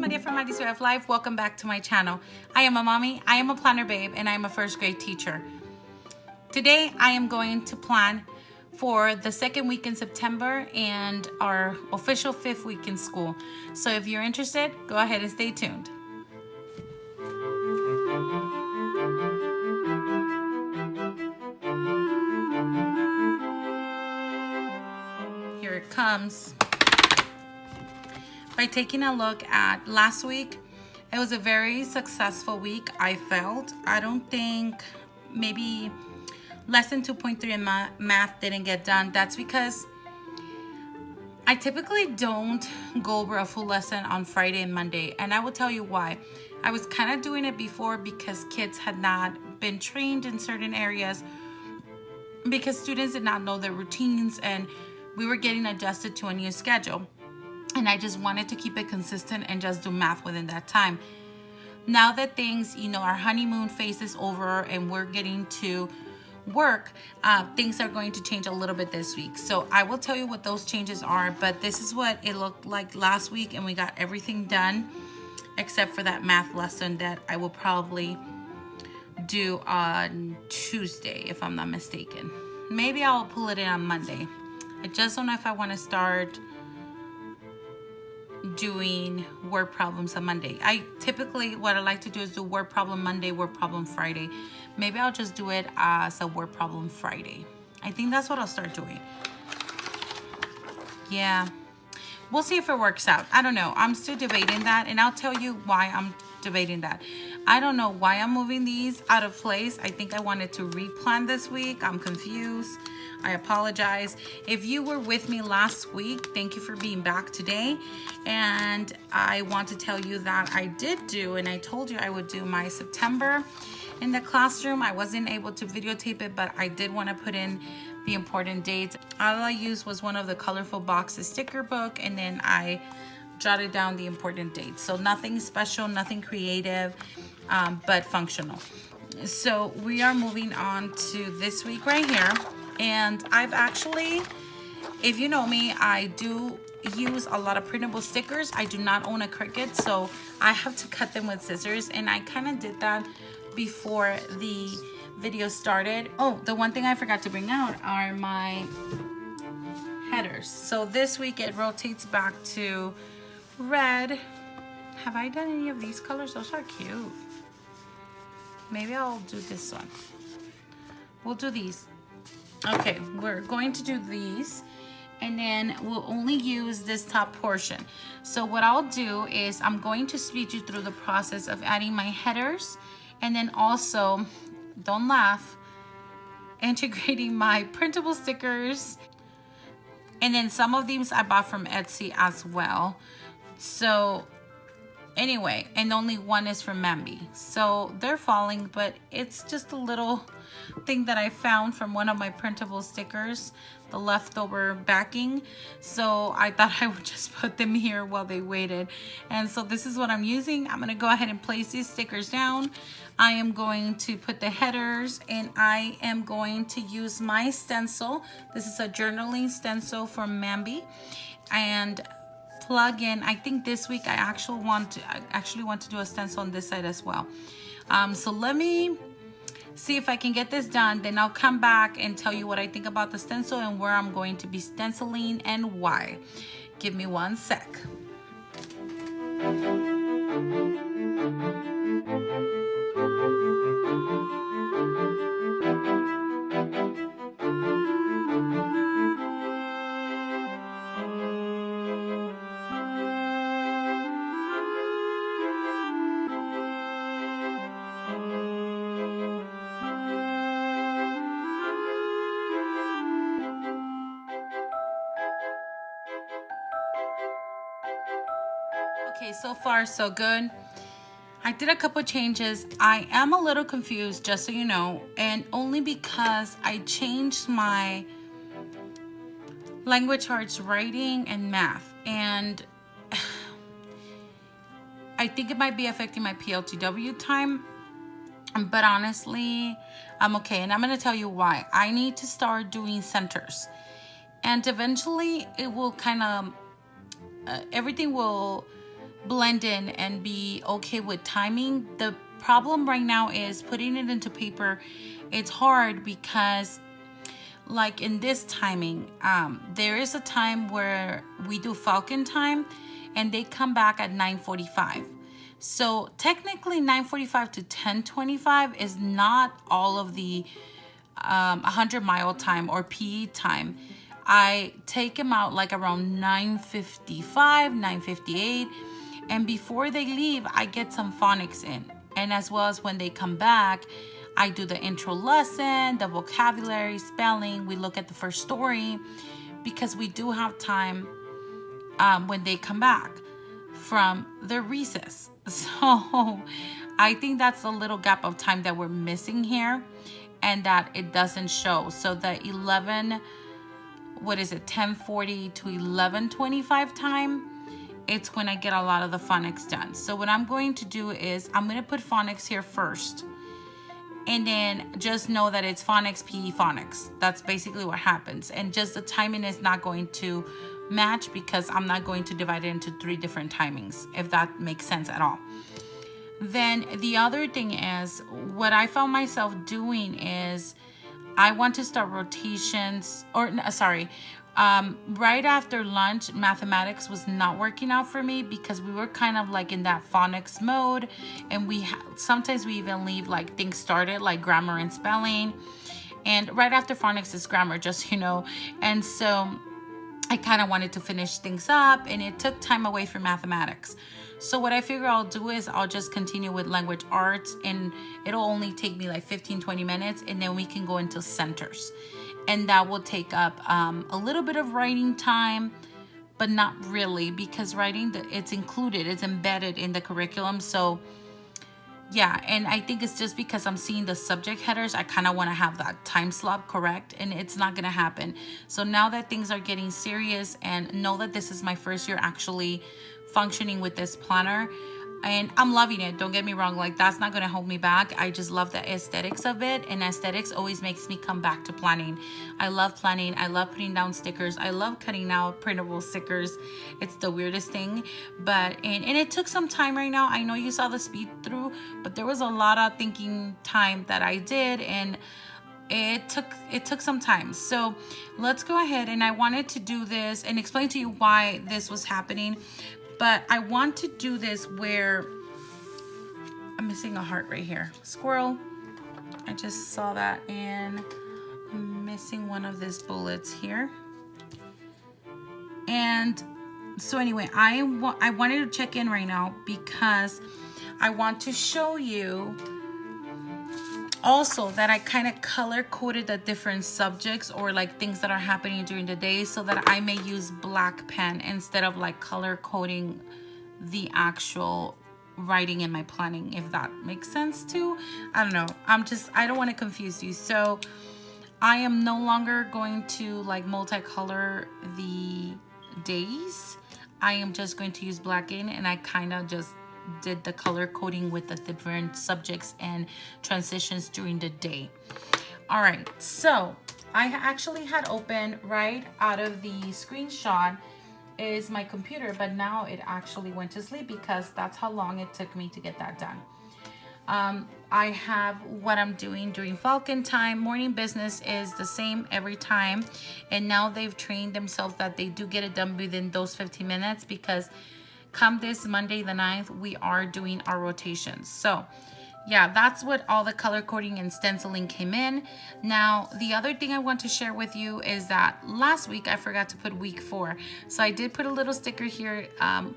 Lydia from Mighty Way of Life. Welcome back to my channel. I am a mommy, I am a planner babe, and I am a first grade teacher. Today I am going to plan for the second week in September and our official 5th week in school. So if you're interested, go ahead and stay tuned. Here it comes. By taking a look at last week, it was a very successful week, I felt. I don't think maybe lesson 2.3 in math didn't get done. That's because I typically don't go over a full lesson on Friday and Monday, and I will tell you why. I was kind of doing it before because kids had not been trained in certain areas, because students did not know their routines, and we were getting adjusted to a new schedule. And I just wanted to keep it consistent and just do math within that time. Now that things, our honeymoon phase is over and we're getting to work, things are going to change a little bit this week. So I will tell you what those changes are, but this is what it looked like last week, and we got everything done except for that math lesson that I will probably do on Tuesday, if I'm not mistaken. Maybe I'll pull it in on Monday. I just don't know if I want to start doing word problems on Monday. I typically, what I like to do is do word problem Monday, word problem Friday. Maybe I'll just do it as a word problem Friday. I think that's what I'll start doing. Yeah, we'll see if it works out. I don't know. I'm still debating that, and I'll tell you why I'm debating that. I don't know why I'm moving these out of place. I think I wanted to replan this week. I'm confused. I apologize. If you were with me last week, thank you for being back today. And I want to tell you that I did do, and I told you I would do my September in the classroom. I wasn't able to videotape it, but I did want to put in the important dates. All I used was one of the colorful boxes sticker book, and then I jotted down the important dates. So nothing special, nothing creative, but functional. So we are moving on to this week right here. And I've actually, if you know me, I do use a lot of printable stickers. I do not own a Cricut, so I have to cut them with scissors, and I kind of did that before the video started. Oh, the one thing I forgot to bring out are my headers. So this week it rotates back to red. Have I done any of these colors? Those are cute. Maybe I'll do this one. We'll do these. Okay, we're going to do these, and then we'll only use this top portion. So what I'll do is I'm going to speed you through the process of adding my headers, and then also, don't laugh, integrating my printable stickers. And then some of these I bought from Etsy as well. So anyway, and only one is from Mambi. So they're falling, but it's just a little thing that I found from one of my printable stickers, the leftover backing. So I thought I would just put them here while they waited. And so this is what I'm using. I'm gonna go ahead and place these stickers down. I am going to put the headers, and I am going to use my stencil. This is a journaling stencil from Mambi, and plug in. I think this week I actually want to do a stencil on this side as well. So let me see if I can get this done. Then I'll come back and tell you what I think about the stencil and where I'm going to be stenciling and why. Give me one sec. Okay, so far so good. I did a couple changes. I am a little confused, just so you know, and only because I changed my language arts writing and math, and I think it might be affecting my PLTW time, but honestly, I'm okay, and I'm gonna tell you why. I need to start doing centers, and eventually it will kind of, everything will blend in and be okay with timing. The problem right now is putting it into paper. It's hard because like in this timing, there is a time where we do Falcon time and they come back at 9:45. So technically 9:45 to 10:25 is not all of the 100-mile time or PE time. I take them out like around 9:55, 9:58, and before they leave, I get some phonics in. And as well as when they come back, I do the intro lesson, the vocabulary, spelling. We look at the first story because we do have time when they come back from their recess. So I think that's a little gap of time that we're missing here and that it doesn't show. So the 10:40 to 11:25 time, it's when I get a lot of the phonics done. So what I'm going to do is I'm going to put phonics here first. And then just know that it's phonics, PE, phonics. That's basically what happens. And just the timing is not going to match because I'm not going to divide it into 3 different timings, if that makes sense at all. Then the other thing is, what I found myself doing is I want to start rotations, right after lunch, mathematics was not working out for me because we were kind of like in that phonics mode, and sometimes we even leave like things started like grammar and spelling, and right after phonics is grammar, just so you know. And so I kind of wanted to finish things up, and it took time away from mathematics. So what I figure I'll do is I'll just continue with language arts, and it'll only take me like 15-20 minutes, and then we can go into centers. And that will take up a little bit of writing time, but not really, because writing, it's included, it's embedded in the curriculum. So yeah, and I think it's just because I'm seeing the subject headers, I kind of want to have that time slot correct, and it's not going to happen. So now that things are getting serious, and know that this is my first year actually functioning with this planner, and I'm loving it, don't get me wrong, like that's not going to hold me back. I just love the aesthetics of it, and aesthetics always makes me come back to planning. I love planning, I love putting down stickers, I love cutting out printable stickers. It's the weirdest thing, but and it took some time. Right now I know you saw the speed through, but there was a lot of thinking time that I did, and it took some time. So let's go ahead, and I wanted to do this and explain to you why this was happening. But I want to do this where I'm missing a heart right here. Squirrel. I just saw that, and I'm missing one of these bullets here. And so anyway, I wanted to check in right now because I want to show you also that I kind of color coded the different subjects or like things that are happening during the day, so that I may use black pen instead of like color coding the actual writing in my planning, if that makes sense too. I don't know, I don't want to confuse you. So I am no longer going to like multicolor the days. I am just going to use black ink, and I kind of just did the color coding with the different subjects and transitions during the day. All right, so I actually had opened right out of the screenshot is my computer, but now it actually went to sleep because that's how long it took me to get that done. I have what I'm doing during Falcon time. Morning business is the same every time, and now they've trained themselves that they do get it done within those 15 minutes because come this Monday the 9th, we are doing our rotations. So yeah, that's what all the color coding and stenciling came in. Now, the other thing I want to share with you is that last week I forgot to put week 4. So I did put a little sticker here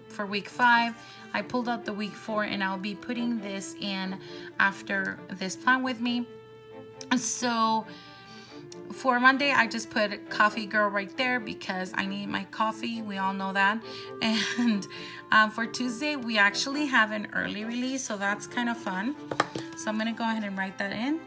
for week 5. I pulled out the week 4, and I'll be putting this in after this plan with me. So for Monday, I just put coffee girl right there because I need my coffee. We all know that. And for Tuesday, we actually have an early release, so that's kind of fun. So I'm going to go ahead and write that in.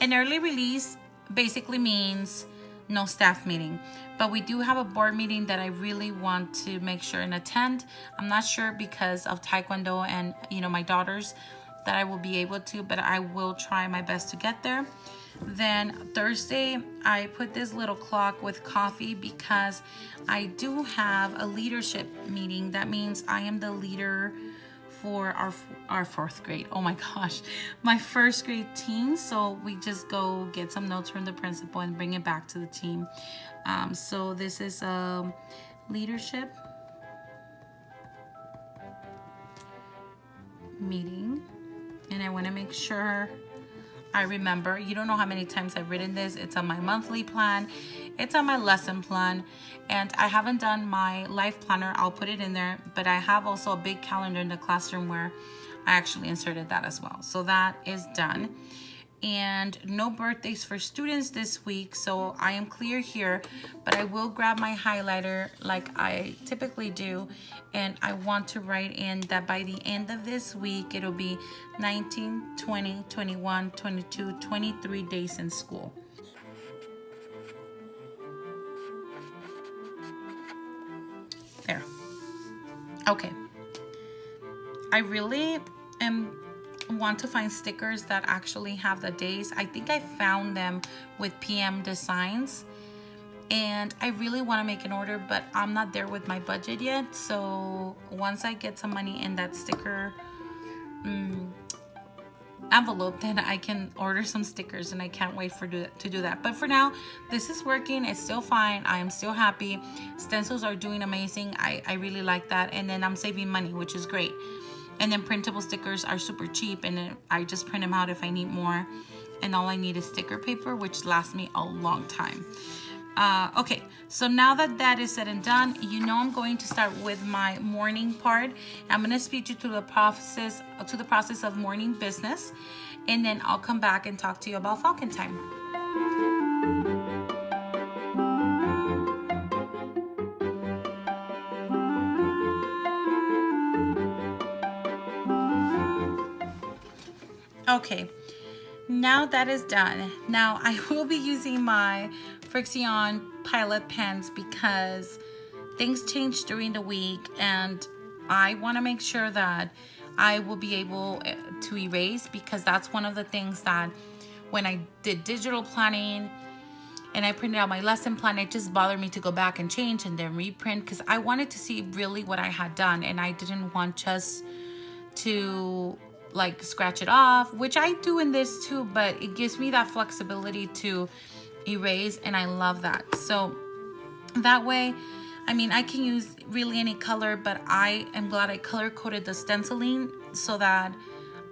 An early release basically means no staff meeting, but we do have a board meeting that I really want to make sure and attend. I'm not sure because of Taekwondo and my daughters that I will be able to, but I will try my best to get there. Then Thursday, I put this little clock with coffee because I do have a leadership meeting. That means I am the leader for our fourth grade. Oh my gosh, my first grade team. So we just go get some notes from the principal and bring it back to the team. So this is a leadership meeting, and I want to make sure I remember. You don't know how many times I've written this. It's on my monthly plan, it's on my lesson plan, and I haven't done my life planner. I'll put it in there, but I have also a big calendar in the classroom where I actually inserted that as well. So that is done. And no birthdays for students this week, so I am clear here, but I will grab my highlighter like I typically do, and I want to write in that by the end of this week it'll be 19, 20, 21, 22, 23 days in school. There. Okay. I really want to find stickers that actually have the days. I think I found them with PM Designs, and I really want to make an order, but I'm not there with my budget yet. So once I get some money in that sticker envelope, then I can order some stickers, and I can't wait to do that. But for now, this is working. It's still fine. I am still happy. Stencils are doing amazing. I really like that, and then I'm saving money, which is great. And then printable stickers are super cheap, and I just print them out if I need more. And all I need is sticker paper, which lasts me a long time. Okay, so now that that is said and done, you know I'm going to start with my morning part. I'm going to speak you through the process of morning business, and then I'll come back and talk to you about Falcon time. Okay, now that is done. Now I will be using my Frixion Pilot pens because things change during the week, and I want to make sure that I will be able to erase, because that's one of the things that when I did digital planning and I printed out my lesson plan, it just bothered me to go back and change and then reprint, because I wanted to see really what I had done, and I didn't want just to like scratch it off, which I do in this too, but it gives me that flexibility to erase, and I love that. So that way, I mean, I can use really any color, but I am glad I color coded the stenciling so that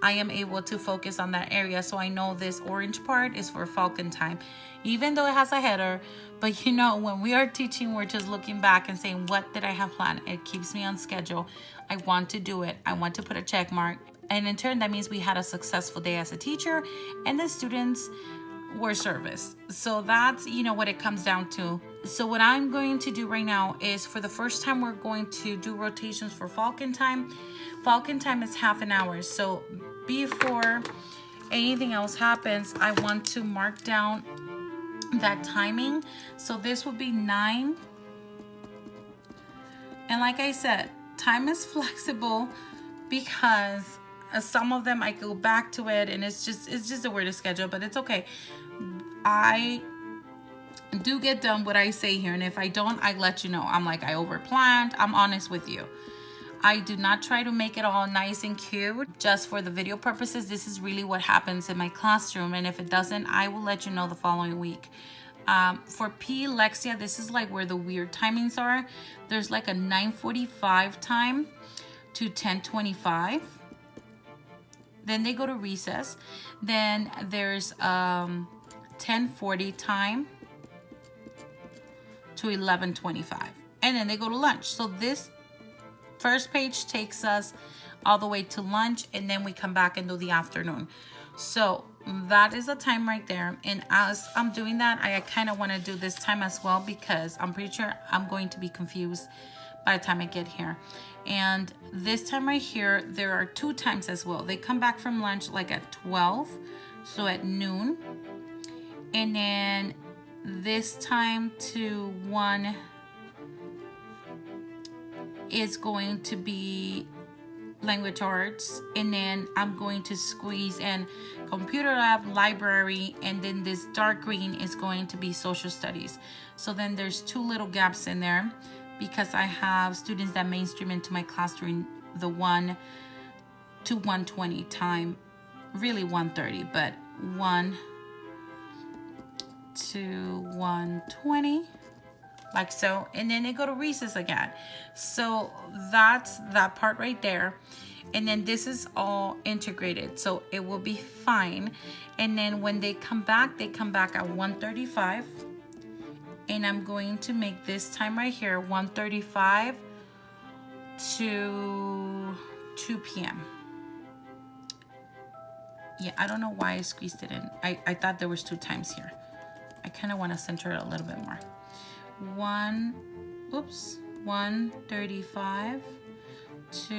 I am able to focus on that area. So I know this orange part is for Falcon time, even though it has a header. But you know, when we are teaching, we're just looking back and saying, what did I have planned? It keeps me on schedule. I want to do it. I want to put a check mark. And in turn, that means we had a successful day as a teacher, and the students were serviced. So that's, you know, what it comes down to. So what I'm going to do right now is, for the first time, we're going to do rotations for Falcon time. Falcon time is half an hour. So before anything else happens, I want to mark down that timing. So this will be 9. And like I said, time is flexible, because some of them I go back to it, and it's just a weird schedule, but it's okay. I do get done what I say here, and if I don't, I let you know. I'm like, I overplanned. I'm honest with you. I do not try to make it all nice and cute just for the video purposes. This is really what happens in my classroom, and if it doesn't, I will let you know the following week. For P Lexia, this is like where the weird timings are. There's like a 9:45 time to 10:25. Then they go to recess. Then there's 10:40 time to 11:25, and then they go to lunch. So this first page takes us all the way to lunch, and then we come back and do the afternoon. So that is the time right there. And as I'm doing that, I kind of want to do this time as well, because I'm pretty sure I'm going to be confused by the time I get here. And this time right here, there are 2 times as well. They come back from lunch like at 12, so at noon. And then this time to 1 is going to be language arts, and then I'm going to squeeze in computer lab, library, and then this dark green is going to be social studies. So then there's 2 little gaps in there because I have students that mainstream into my class during the 1 to 1:20 time, really 1:30, but 1 to 1:20, like so, and then they go to recess again. So that's that part right there. And then this is all integrated, so it will be fine. And then when they come back at 1:35, and I'm going to make this time right here 1:35 to 2 p.m. Yeah, I don't know why I squeezed it in. I thought there was 2 times here. I kind of want to center it a little bit more. 1:35 to,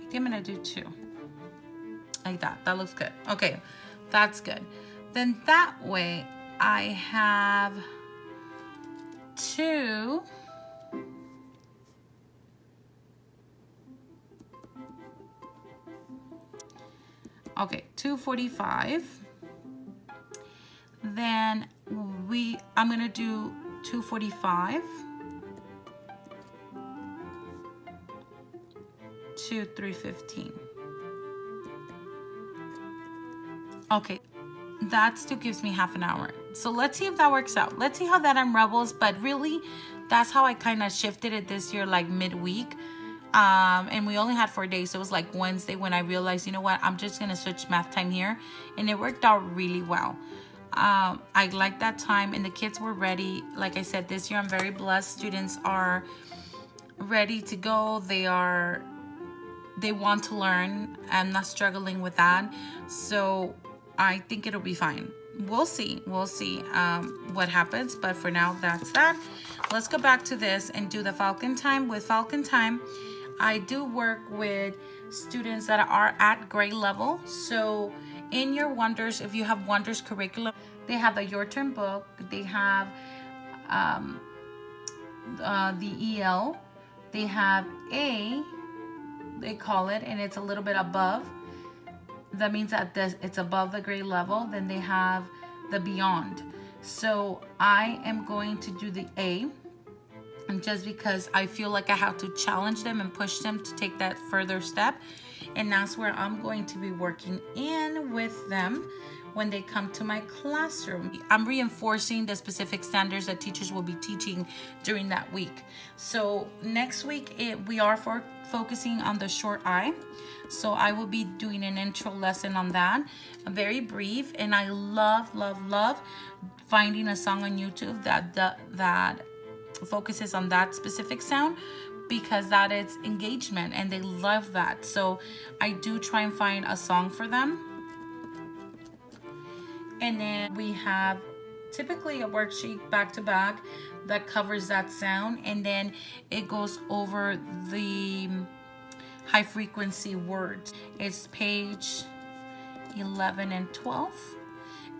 I think I'm gonna do 2. Like that. That looks good. Okay, that's good. Then that way I have 2. Okay, 2:45. Then I'm gonna do 2:45 to 3:15. Okay, that still gives me half an hour. So let's see if that works out. Let's see how that unravels. But really, that's how I kind of shifted it this year, like midweek. And we only had 4 days. So it was like Wednesday when I realized, you know what, I'm just gonna switch math time here, and it worked out really well. I like that time, and the kids were ready. Like I said, this year I'm very blessed. Students are ready to go. They want to learn. I'm not struggling with that, so I think it'll be fine. We'll see what happens, but for now, that's that. Let's go back to this and do the Falcon time. With Falcon time, I do work with students that are at grade level. So in your Wonders, if you have Wonders curriculum, they have the Your Turn book. They have the EL. They have A, they call it, and it's a little bit above. That means that it's above the grade level. Then they have the Beyond. So I am going to do the A, and just because I feel like I have to challenge them and push them to take that further step. And that's where I'm going to be working in with them when they come to my classroom. I'm reinforcing the specific standards that teachers will be teaching during that week. So next week, we are focusing on the short I. So I will be doing an intro lesson on that, very brief. And I love finding a song on YouTube that focuses on that specific sound, because that is engagement and they love that. So I do try and find a song for them. And then we have typically a worksheet back to back that covers that sound, and then it goes over the high frequency words. It's page 11 and 12.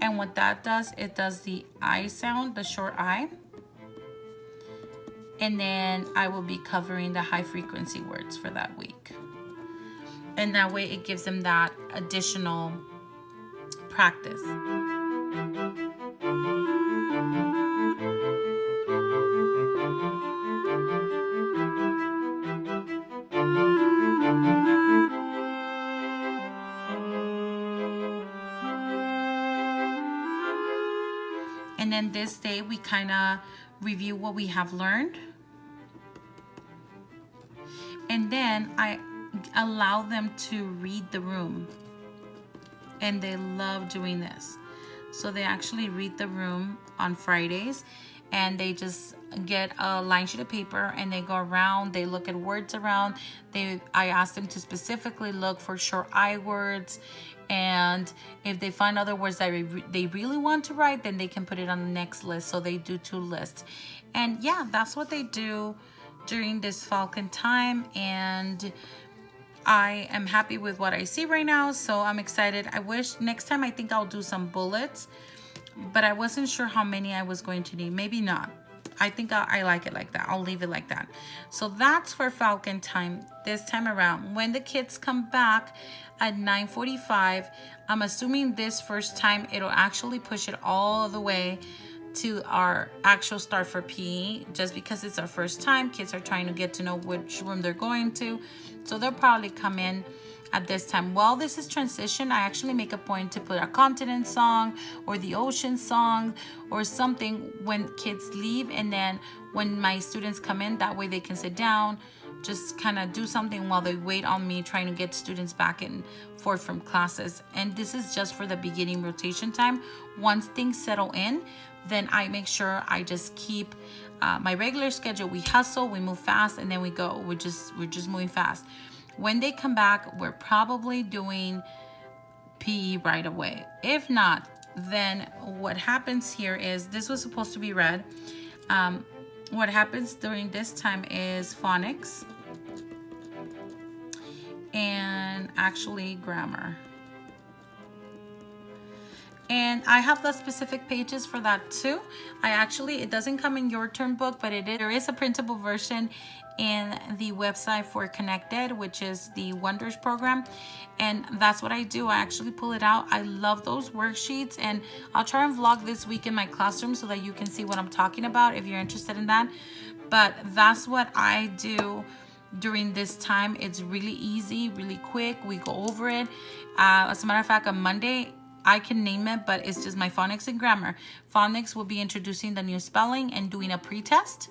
And what that does, it does the I sound, the short I. And then I will be covering the high frequency words for that week. And that way it gives them that additional practice. And then this day we kind of review what we have learned. And then I allow them to read the room. And they love doing this. So they actually read the room on Fridays, and they just get a line sheet of paper and they go around, they look at words around. I ask them to specifically look for short I words, and if they find other words that they really want to write, then they can put it on the next list. So they do 2 lists. And yeah, that's what they do during this Falcon time, and I am happy with what I see right now, so I'm excited. I wish next time, I think I'll do some bullets, but I wasn't sure how many I was going to need. Maybe not. I think I like it like that. I'll leave it like that. So that's for Falcon time this time around. When the kids come back at 9:45, I'm assuming this first time it'll actually push it all the way to our actual start for PE, just because it's our first time. Kids are trying to get to know which room they're going to, so they'll probably come in at this time. While this is transition, I actually make a point to put a continent song or the ocean song or something when kids leave, and then when my students come in, that way they can sit down, just kind of do something while they wait on me, trying to get students back and forth from classes. And this is just for the beginning rotation time. Once things settle in, then I make sure I just keep my regular schedule. We hustle, we move fast, and then we go. We're just moving fast. When they come back, we're probably doing PE right away. If not, then what happens here is, this was supposed to be red. What happens during this time is phonics and actually grammar. And I have the specific pages for that too. It doesn't come in your turn book, but there is a printable version in the website for Connected, which is the Wonders program. And that's what I do. I actually pull it out. I love those worksheets, and I'll try and vlog this week in my classroom so that you can see what I'm talking about if you're interested in that. But that's what I do during this time. It's really easy, really quick. We go over it. As a matter of fact, on Monday, I can name it, but it's just my phonics and grammar. Phonics will be introducing the new spelling and doing a pre-test.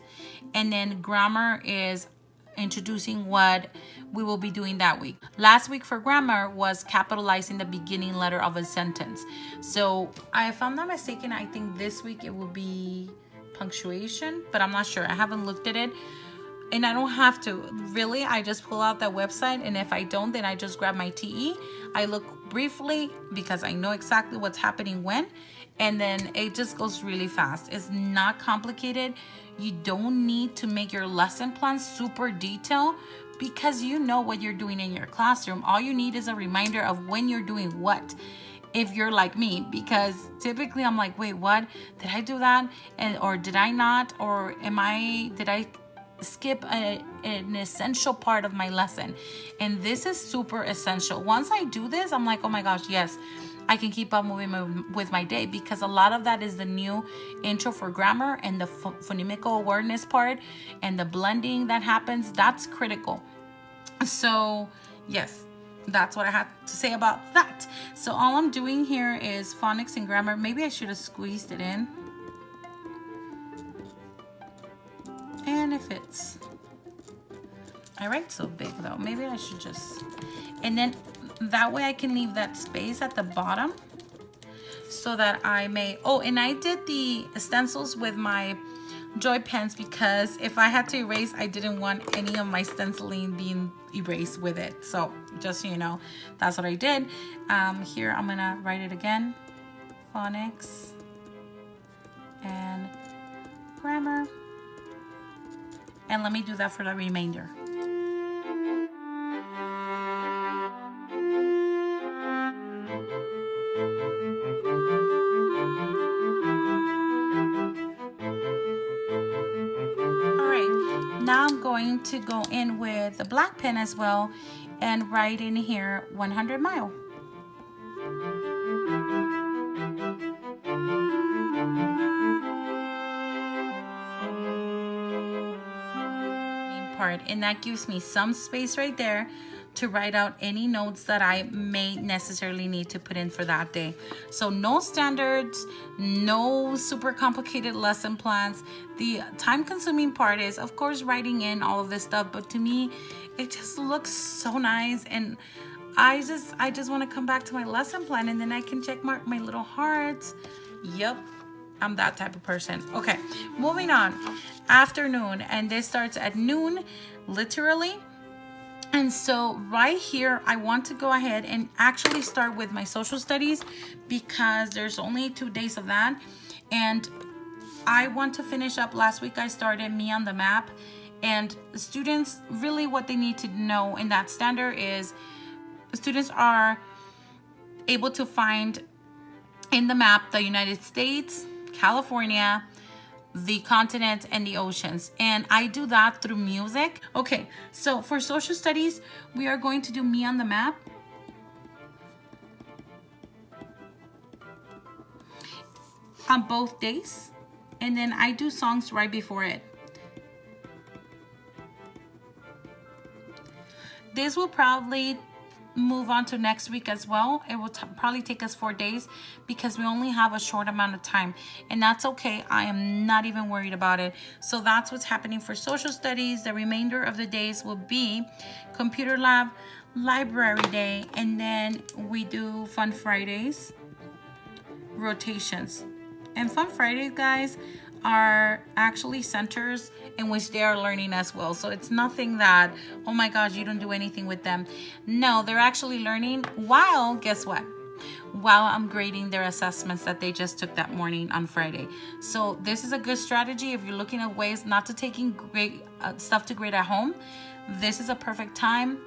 And then grammar is introducing what we will be doing that week. Last week for grammar was capitalizing the beginning letter of a sentence. So if I'm not mistaken, I think this week it will be punctuation, but I'm not sure. I haven't looked at it. And I don't have to. Really, I just pull out that website, and if I don't, then I just grab my TE. I look briefly because I know exactly what's happening when, and then it just goes really fast. It's not complicated. You don't need to make your lesson plan super detailed because you know what you're doing in your classroom. All you need is a reminder of when you're doing what. If you're like me, because typically I'm like, wait, what? Did I do that? Or did I not? Or did I skip an essential part of my lesson? And this is super essential. Once I do this, I'm like, oh my gosh, yes, I can keep on moving with my day, because a lot of that is the new intro for grammar and the phonemical awareness part and the blending that happens. That's critical. So yes, that's what I had to say about that. So all I'm doing here is phonics and grammar. Maybe I should have squeezed it in. And it fits. I write so big though. Maybe I should just, and then that way I can leave that space at the bottom so that I may, and I did the stencils with my Joy pens, because if I had to erase, I didn't want any of my stenciling being erased with it. So just so you know, that's what I did. Here I'm gonna write it again. Phonics and grammar. And let me do that for the remainder. All right, now I'm going to go in with the black pen as well and write in here 100 mile. Part, and that gives me some space right there to write out any notes that I may necessarily need to put in for that day. So no standards, no super complicated lesson plans. The time-consuming part is, of course, writing in all of this stuff, but to me, it just looks so nice, and I just want to come back to my lesson plan, and then I can check mark my little hearts. Yep, I'm that type of person. Okay, moving on. Afternoon, and this starts at noon, literally. And so right here, I want to go ahead and actually start with my social studies, because there's only 2 days of that. And I want to finish up. Last week I started Me on the Map, and students, really what they need to know in that standard is students are able to find in the map the United States, California, the continents and the oceans, and I do that through music. Okay, so for social studies, we are going to do Me on the Map. On both days, and then I do songs right before it. This will probably move on to next week as well. It will probably take us 4 days because we only have a short amount of time, and that's okay. I am not even worried about it. So that's what's happening for social studies. The remainder of the days will be computer lab, library day, and then we do Fun Fridays, rotations. And Fun Fridays, guys, are actually centers in which they are learning as well. So it's nothing that, oh my gosh, you don't do anything with them. No, they're actually learning while, guess what? While I'm grading their assessments that they just took that morning on Friday. So this is a good strategy if you're looking at ways not to taking great stuff to grade at home. This is a perfect time.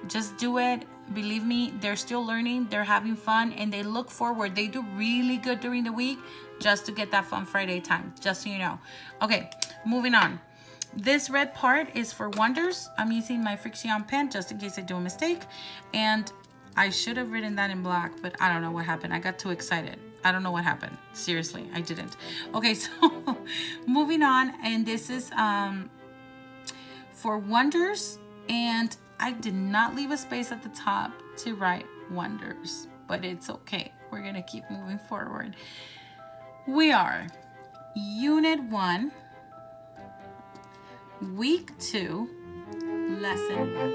Just do it. Believe me, they're still learning, they're having fun, and they look forward. They do really good during the week just to get that Fun Friday time, just so you know. Okay, moving on. This red part is for wonders. I'm using my Frixion pen just in case I do a mistake. And I should have written that in black, but I don't know what happened. I got too excited. I don't know what happened. Seriously, I didn't. Okay, so moving on. And this is for wonders. And I did not leave a space at the top to write wonders, but it's okay. We're gonna keep moving forward. We are Unit 1, Week 2, Lesson 1.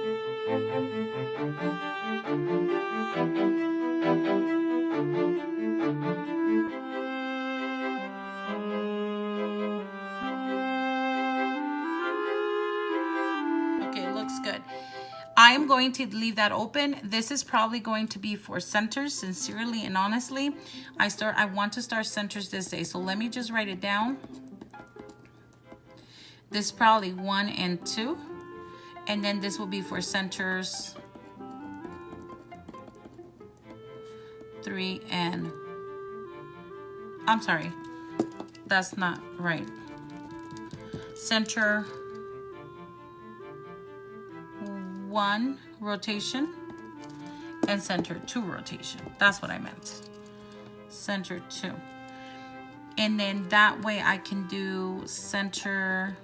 Okay, looks good. I am going to leave that open. This is probably going to be for centers, sincerely and honestly. I want to start centers this day, so let me just write it down. This is probably 1 and 2, and then this will be for centers 3 and, I'm sorry, that's not right. Center 1 rotation and center 2 rotation. That's what I meant. Center 2. And then that way I can do center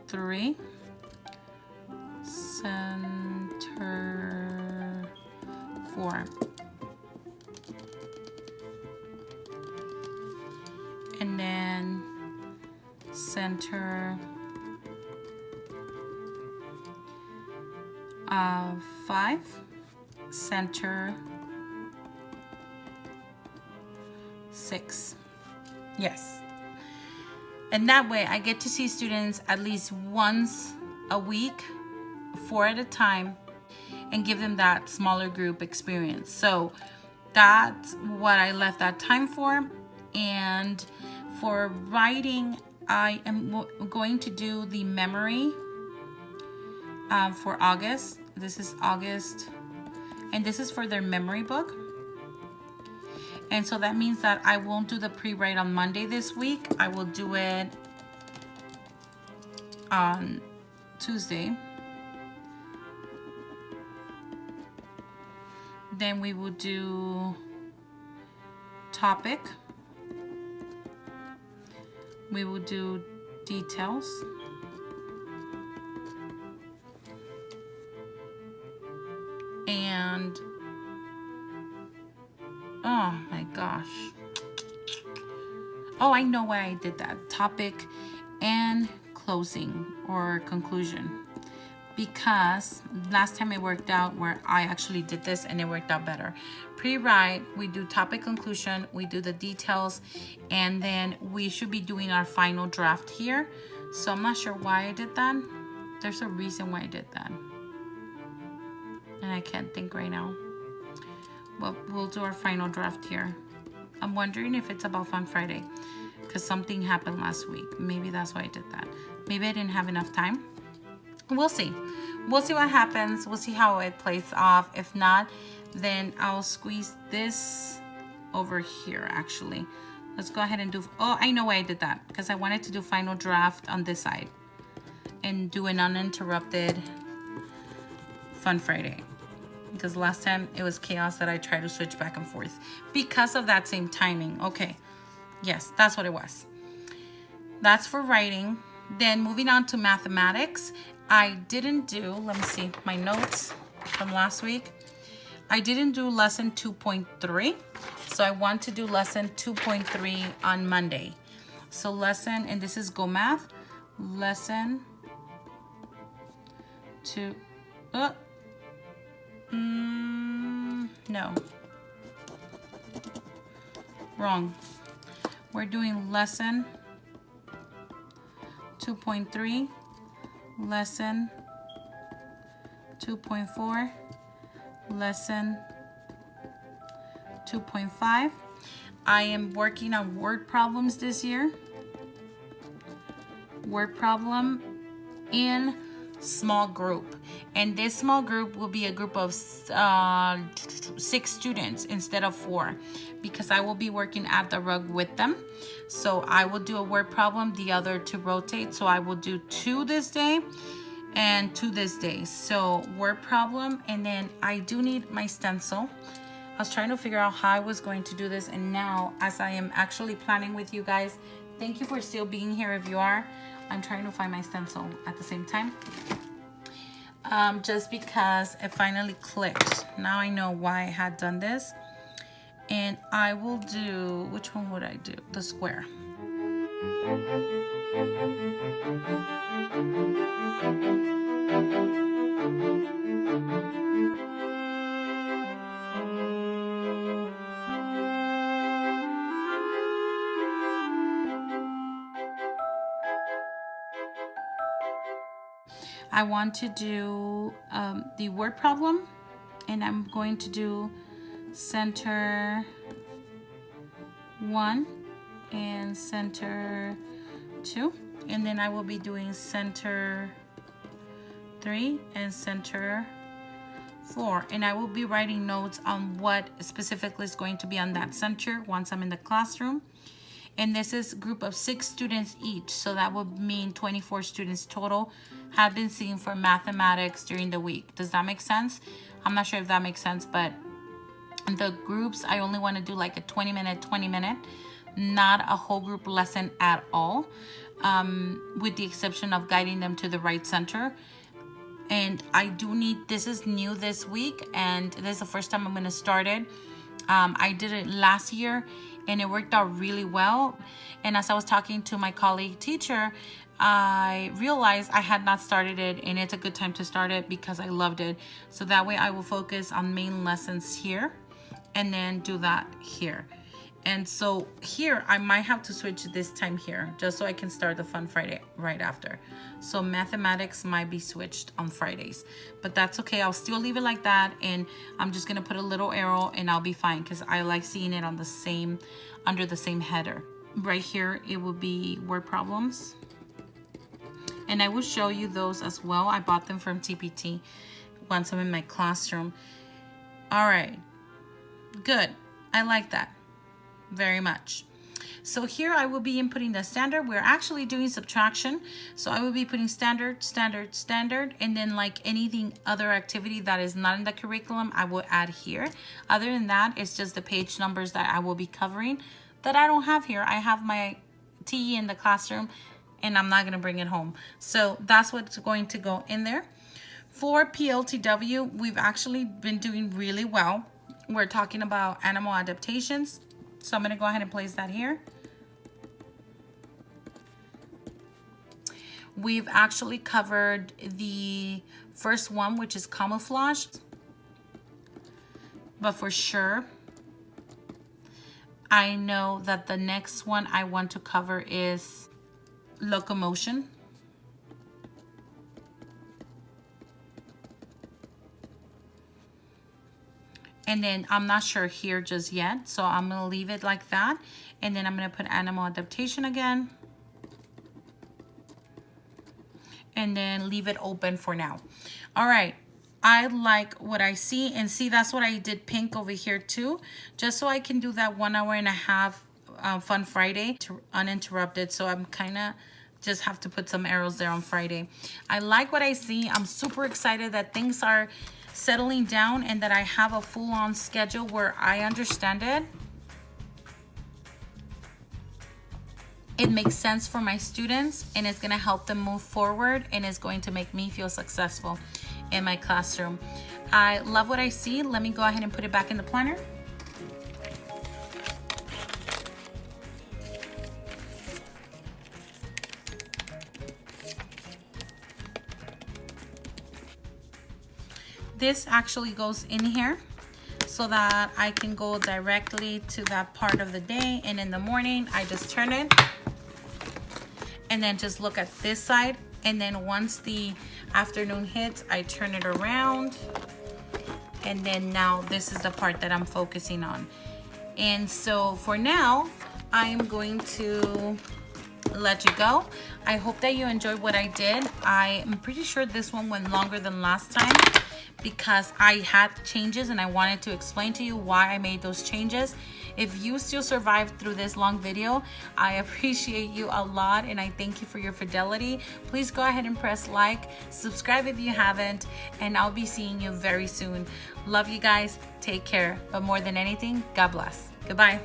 3, center 4. And then center 5, center 6. Yes. And that way I get to see students at least once a week, 4 at a time, and give them that smaller group experience. So that's what I left that time for. And for writing, I am going to do the memory for August. This is August, and this is for their memory book. And so that means that I won't do the pre-write on Monday this week. I will do it on Tuesday. Then we will do topic. We will do details. And oh my gosh. Oh, I know why I did that. Topic and closing or conclusion. Because last time it worked out where I actually did this and it worked out better. Pre-write, we do topic conclusion, we do the details, and then we should be doing our final draft here. So I'm not sure why I did that. There's a reason why I did that. And I can't think right now. But we'll do our final draft here. I'm wondering if it's about Fun Friday because something happened last week. Maybe that's why I did that. Maybe I didn't have enough time. We'll see. We'll see what happens. We'll see how it plays off. If not, then I'll squeeze this over here actually. Let's go ahead and do, oh, I know why I did that, because I wanted to do final draft on this side and do an uninterrupted Fun Friday. Because last time it was chaos that I tried to switch back and forth because of that same timing. Okay, yes, that's what it was. That's for writing. Then moving on to mathematics, I didn't do, let me see, my notes from last week. I didn't do lesson 2.3, so I want to do lesson 2.3 on Monday. So lesson, and this is Go Math, lesson 2, no, wrong. We're doing lesson 2.3, lesson 2.4, lesson 2.5. I am working on word problems this year. Word problem in small group, and this small group will be a group of 6 students instead of 4, because I will be working at the rug with them. So I will do a word problem, the other to rotate. So I will do 2 this day and 2 this day. So word problem, and then I do need my stencil. I was trying to figure out how I was going to do this, and now as I am actually planning with you guys, thank you for still being here if you are. I'm trying to find my stencil at the same time. Just because it finally clicked. Now I know why I had done this. And I will do, which one would I do? The square. I want to do the word problem, and I'm going to do center 1 and center 2, and then I will be doing center 3 and center 4, and I will be writing notes on what specifically is going to be on that center once I'm in the classroom. And this is a group of 6 students each, so that would mean 24 students total have been seen for mathematics during the week. Does that make sense? I'm not sure if that makes sense, but the groups, I only want to do like a 20-minute, not a whole group lesson at all, with the exception of guiding them to the right center. And I do need, this is new this week, and this is the first time I'm going to start it. I did it last year, and it worked out really well. And as I was talking to my colleague teacher, I realized I had not started it, and it's a good time to start it because I loved it. So that way I will focus on main lessons here and then do that here. And so here I might have to switch this time here just so I can start the Fun Friday right after. So mathematics might be switched on Fridays, but that's okay. I'll still leave it like that, and I'm just gonna put a little arrow and I'll be fine because I like seeing it on the same, under the same header. Right here it will be word problems, and I will show you those as well. I bought them from TPT once I'm in my classroom. All right, good. I like that very much. So here I will be inputting the standard. We're actually doing subtraction, so I will be putting standard, standard, standard, and then like anything other activity that is not in the curriculum I will add here. Other than that, it's just the page numbers that I will be covering that I don't have here. I have my TE in the classroom and I'm not going to bring it home, so that's what's going to go in there. For PLTW, we've actually been doing really well. We're talking about animal adaptations, so I'm going to go ahead and place that here. We've actually covered the first one, which is camouflage, but for sure I know that the next one I want to cover is locomotion. And then I'm not sure here just yet, so I'm gonna leave it like that. And then I'm gonna put animal adaptation again. And then leave it open for now. All right, I like what I see, and see, that's what I did pink over here too, just so I can do that 1.5 hour Fun Friday to uninterrupted. So I'm kind of just have to put some arrows there on Friday. I like what I see. I'm super excited that things are settling down and that I have a full-on schedule where I understand it. It makes sense for my students, and it's going to help them move forward, and it's going to make me feel successful in my classroom. I love what I see. Let me go ahead and put it back in the planner. This actually goes in here so that I can go directly to that part of the day, and in the morning I just turn it and then just look at this side, and then once the afternoon hits I turn it around, and then now this is the part that I'm focusing on. And so for now I am going to let you go. I hope that you enjoyed what I did. I am pretty sure this one went longer than last time because I had changes and I wanted to explain to you why I made those changes. If you still survived through this long video, I appreciate you a lot, and I thank you for your fidelity. Please go ahead and press like, subscribe if you haven't, and I'll be seeing you very soon. Love you guys. Take care. But more than anything, God bless. Goodbye.